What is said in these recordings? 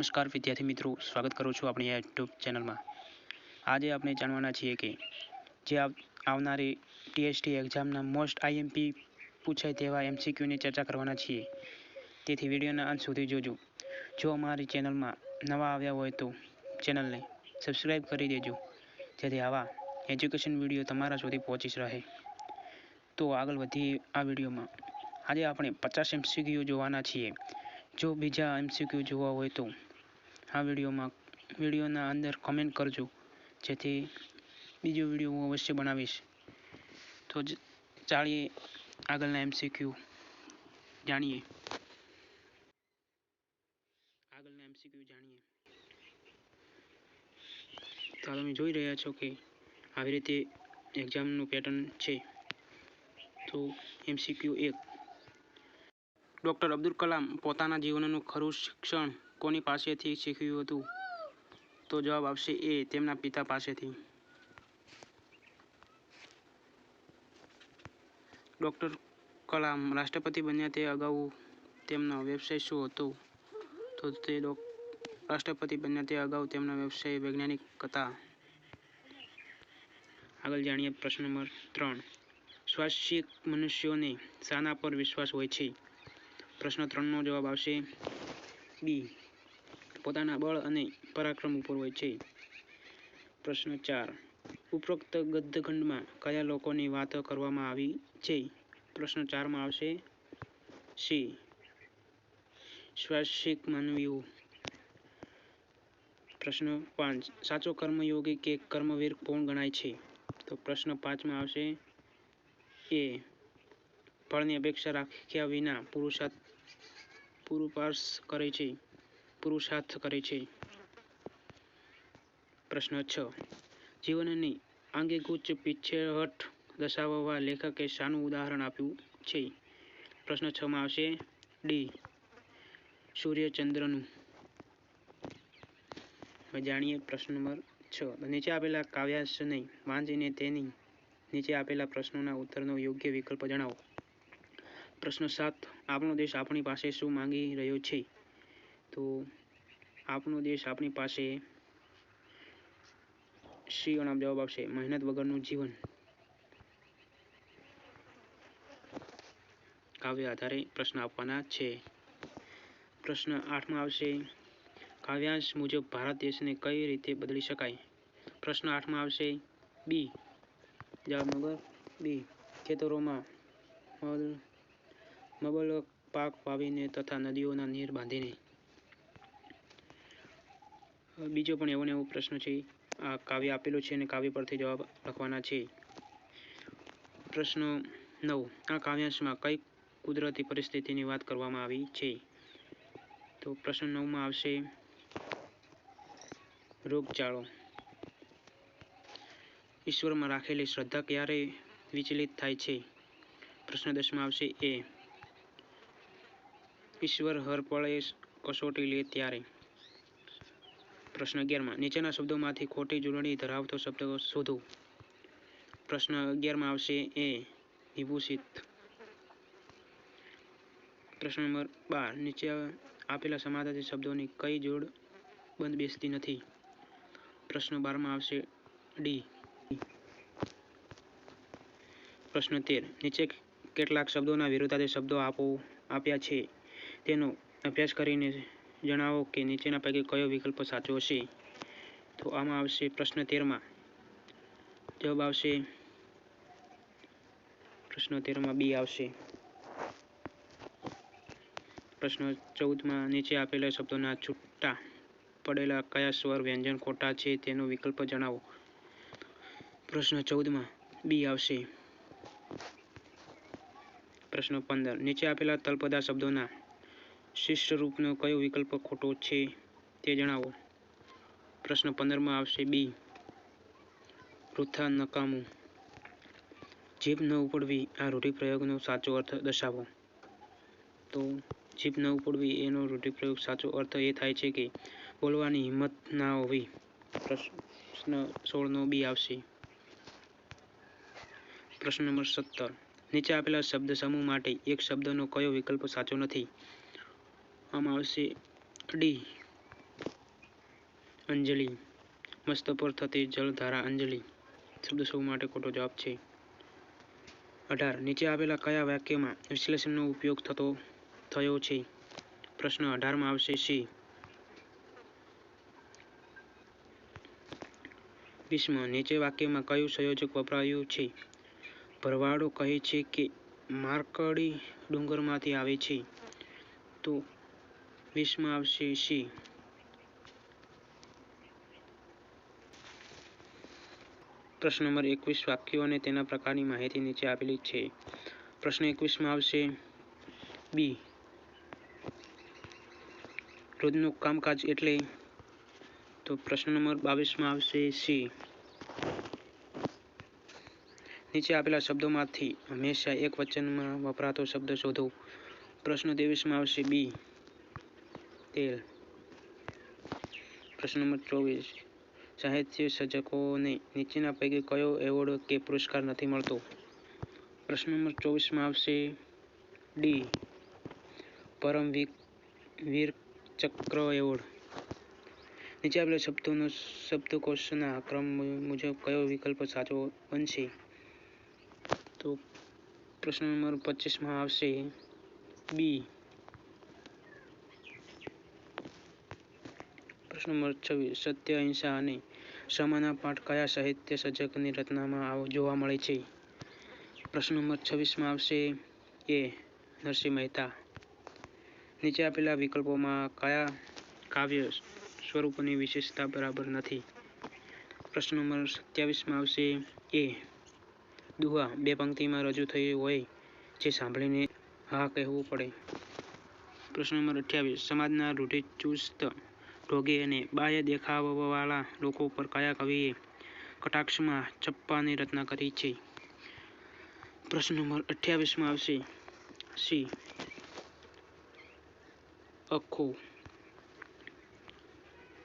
નમસ્કાર વિદ્યાર્થી મિત્રો, સ્વાગત કરું છું આપણી યુટ્યુબ ચેનલમાં। આજે આપણે જાણવાના છીએ કે જે આવનારી ટીએસટી એક્ઝામના મોસ્ટ આઈએમપી પૂછાય તેવા એમસીક્યુની ચર્ચા કરવાના છીએ, તેથી વિડીયોના અંત સુધી જોજો। જો અમારી ચેનલમાં નવા આવ્યા હોય તો ચેનલને સબસ્ક્રાઈબ કરી દેજો, જેથી આવા એજ્યુકેશન વિડીયો તમારા સુધી પહોંચી રહે। તો આગળ વધીએ આ વિડીયોમાં। આજે આપણે 50 એમસીક્યુ જોવાના છીએ। જો બીજા એમસીક્યુ જોવા હોય તો આ વિડીયોના અંદર કમેન્ટ કરજો, જેથી બીજો વિડીયો હું અવશ્ય બનાવીશ। તો ચાલીએ આગળના એમસીક્યુ જાણીએ। તો તમે જોઈ રહ્યા છો કે આવી રીતે એક્ઝામનું પેટર્ન છે। તો એમસીક્યુ 1, ડૉક્ટર અબ્દુલ કલામ પોતાના જીવનનું ખરું શિક્ષણ કોની પાસેથી શીખ્યું હતું? તો જવાબ આવશે એ, તેમના પિતા પાસેથી। ડૉક્ટર કલામ રાષ્ટ્રપતિ બન્યા તે અગાઉ તેમનો વ્યવસાય શું હતો? તો તે રાષ્ટ્રપતિ બન્યા તે અગાઉ તેમનો વ્યવસાય વૈજ્ઞાનિક હતા। આગળ જાણીએ પ્રશ્ન નંબર 3, સ્વાભાવિક મનુષ્યોને શાના પર વિશ્વાસ હોય છે? પ્રશ્ન 3નો જવાબ આવશે બી, પોતાના બળ અને પરાક્રમ ઉપર હોય છે। પ્રશ્ન 4, ઉપરોક્ત ગદ્યખંડમાં કયા લોકોની વાત કરવામાં આવી છે? પ્રશ્ન 4માં આવશે સી, સ્વાભાવિક માનવીઓ। પ્રશ્ન 5, સાચો કર્મયોગી કે કર્મવીર કોણ ગણાય છે? તો પ્રશ્ન 5માં આવશે એ, ફળની અપેક્ષા રાખ્યા વિના પુરુષાર્થ કરે છે। પ્રશ્ન 6, જીવનની આંગિકૂચ પીછેહઠ દર્શાવવા લેખકે શાનું ઉદાહરણ આપ્યું છે? પ્રશ્ન 6માં આવશે ડી, સૂર્ય ચંદ્રનું। હવે જાણીએ પ્રશ્ન નંબર 6, નીચે આપેલા કાવ્યાંશને વાંચીને તેની નીચે આપેલા પ્રશ્નોના ઉત્તરનો યોગ્ય વિકલ્પ જણાવો। પ્રશ્ન 7, આપણો દેશ આપણી પાસે શું માંગી રહ્યો છે? તો આપણો દેશ આપણી પાસે સી જવાબ આવશે, મહેનત વગરનું જીવન। કાવ્ય આધારે પ્રશ્ન આપવાના છે। પ્રશ્ન 8માં આવશે, કાવ્યાંશ મુજબ ભારત દેશને કઈ રીતે બદલી શકાય? પ્રશ્ન 8માં આવશે બી, જવાબ નંબર બી, ખેતરોમાં મબલક પાક વાવીને તથા નદીઓના નીર બાંધીને। બીજો પણ એવો ને એવો પ્રશ્ન છે, આ કાવ્ય આપેલું છે અને કાવ્ય પરથી જવાબ લખવાના છે। પ્રશ્ન 9, આ કાવ્યાંશમાં કઈ કુદરતી પરિસ્થિતિની વાત કરવામાં આવી છે? તો પ્રશ્ન 9માં આવશે રોગચાળો। ઈશ્વરમાં રાખેલી શ્રદ્ધા ક્યારે વિચલિત થાય છે? પ્રશ્ન 10માં આવશે એ, ઈશ્વર હર પળે કસોટી લે ત્યારે। પ્રશ્ન 11માં નીચેના શબ્દોમાંથી ખોટી જોડણી ધરાવતો શબ્દ શોધો। પ્રશ્ન 11માં આવશે એ, વિભૂષિત। પ્રશ્ન નંબર 12, નીચે આપેલા સમાનાર્થી શબ્દોની કઈ જોડ બંધ બેસતી નથી? પ્રશ્ન 12માં આવશે ડી। પ્રશ્ન 13, નીચે કેટલાક શબ્દોના વિરુદ્ધાર્થી શબ્દો આપ્યા છે, તેનો અભ્યાસ કરીને જણાવો કે નીચેના પૈકી કયો વિકલ્પ સાચો હશે? તો આમાં આવશે પ્રશ્ન 13માં જવાબ આવશે, પ્રશ્ન 13માં બી આવશે। પ્રશ્ન 14માં નીચે આપેલા શબ્દોના છૂટા પડેલા કયા સ્વર વ્યંજન ખોટા છે તેનો વિકલ્પ જણાવો। પ્રશ્ન 14માં બી આવશે। પ્રશ્ન 15, નીચે આપેલા તળપદા શબ્દોના શિષ્ટ રૂપનો કયો વિકલ્પ ખોટો છે તે જણાવો। પ્રશ્ન 15માં આવશે બી, વૃથા નકામું। જીભ ન ઉપડવી આ રૂઢિપ્રયોગનો સાચો અર્થ દર્શાવો। તો જીભ ન ઉપડવી એનો રૂઢિપ્રયોગ સાચો અર્થ એ થાય છે કે બોલવાની હિંમત ના હોવી। પ્રશ્ન 16નો બી આવશે। પ્રશ્ન નંબર 17, નીચે આપેલા શબ્દ સમૂહ માટે એક શબ્દનો કયો વિકલ્પ સાચો નથી? આમાં આવશે ડી, અંજલિ. મસ્ત પર થતી જળધારા અંજલિ. શબ્દ સૌ માટે ખોટો જવાબ છે. 18. નીચે આપેલા કયા વાક્યમાં વિશ્લેષણનો ઉપયોગ થયો છે? પ્રશ્ન 18 માં આવશે સી. 20. નીચે વાક્યમાં કયું સંયોજક વપરાયું છે? ભરવાડો કહે છે કે માર્કડી ડુંગરમાંથી આવે છે. તો 20 માં આવશે સી. પ્રશ્ન નંબર 21. વાક્યો અને તેના પ્રકારની માહિતી નીચે આપેલી છે. પ્રશ્ન 21 માં આવશે બી. રોજનું કામકાજ એટલે? તો પ્રશ્ન નંબર 22 માં આવશે સી. નીચે આપેલા શબ્દોમાંથી હંમેશા એક વચનમાં વપરાતો શબ્દ શોધો. પ્રશ્ન 23 માં આવશે બી. તેલ. પ્રશ્ન નંબર 24. સાહિત્ય સર્જકોને નીચેના પૈકી કયો એવોર્ડ કે પુરસ્કાર નથી મળતો? પ્રશ્ન નંબર 24 માં આવશે ડી. પરમવીર ચક્ર એવોર્ડ. નીચે આપેલા શબ્દોનો શબ્દકોશના ક્રમ મુજબ કયો વિકલ્પ સાચો બનશે? તો પ્રશ્ન નંબર 25 માં આવશે બી. પ્રશ્ન નંબર 26. સત્ય, અહિંસા અને ક્ષમાના પાઠ કયા સાહિત્ય સર્જકની રચનામાં જોવા મળે છે? પ્રશ્ન નંબર 26 માં આવશે એ. નરસિંહ મહેતા. નીચે આપેલા વિકલ્પોમાં કયા કાવ્ય સ્વરૂપની વિશેષતા બરાબર નથી? પ્રશ્ન નંબર 27 માં આવશે એ. દુહા 2 પંક્તિમાં રજૂ થઈ હોય જે સાંભળીને હા કહેવું પડે. પ્રશ્ન નંબર 28. સમાજના રૂઢિચુસ્ત, ઢોંગી અને બાહ્ય દેખાવવાળા લોકો પર કયા કવિએ કટાક્ષમાં છપ્પાની રચના કરી છે? પ્રશ્ન નંબર 28 માં આવશે સી. અખો.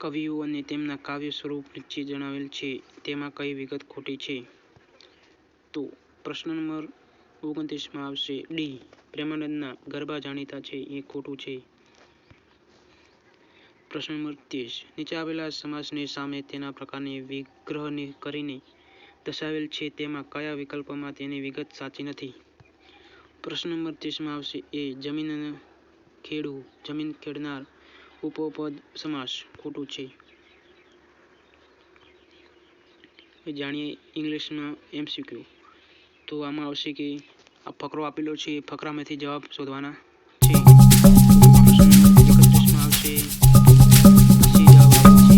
કવિઓ અને તેમના કાવ્ય સ્વરૂપ નીચે જણાવેલ છે તેમાં કઈ વિગત ખોટી છે? તો પ્રશ્ન નંબર 29 માં આવશે ડી. પ્રેમાનંદના ગરબા જાણીતા છે એ ખોટું છે. પ્રશ્ન નંબર 30. નીચે આપેલા સમાસની સામે તેના પ્રકારની વિગ્રહ કરીને દર્શાવેલ છે તેમાં કયા વિકલ્પમાં તેની વિગત સાચી નથી? પ્રશ્ન નંબર 30 માં આવશે એ. જમીન ખેડૂ, જમીન ખેડનાર. ઉપપદ સમાસ ખોટું છે. જાણીએ ઇંગ્લિશમાં MCQ. તો આમાં આવશે કે આ ફકરો આપેલો છે એ ફકરામાંથી જવાબ શોધવાના છે. પ્રશ્ન નંબર 31 માં આવશે સી જવાબ આવે છે.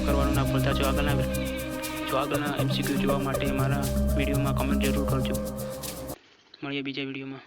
કરવાનું ના ભૂલતા. જો આગળના MCQ જોવા માટે મારા વિડીયોમાં કમેન્ટ જરૂર કરજો. મળીએ બીજા વિડીયોમાં.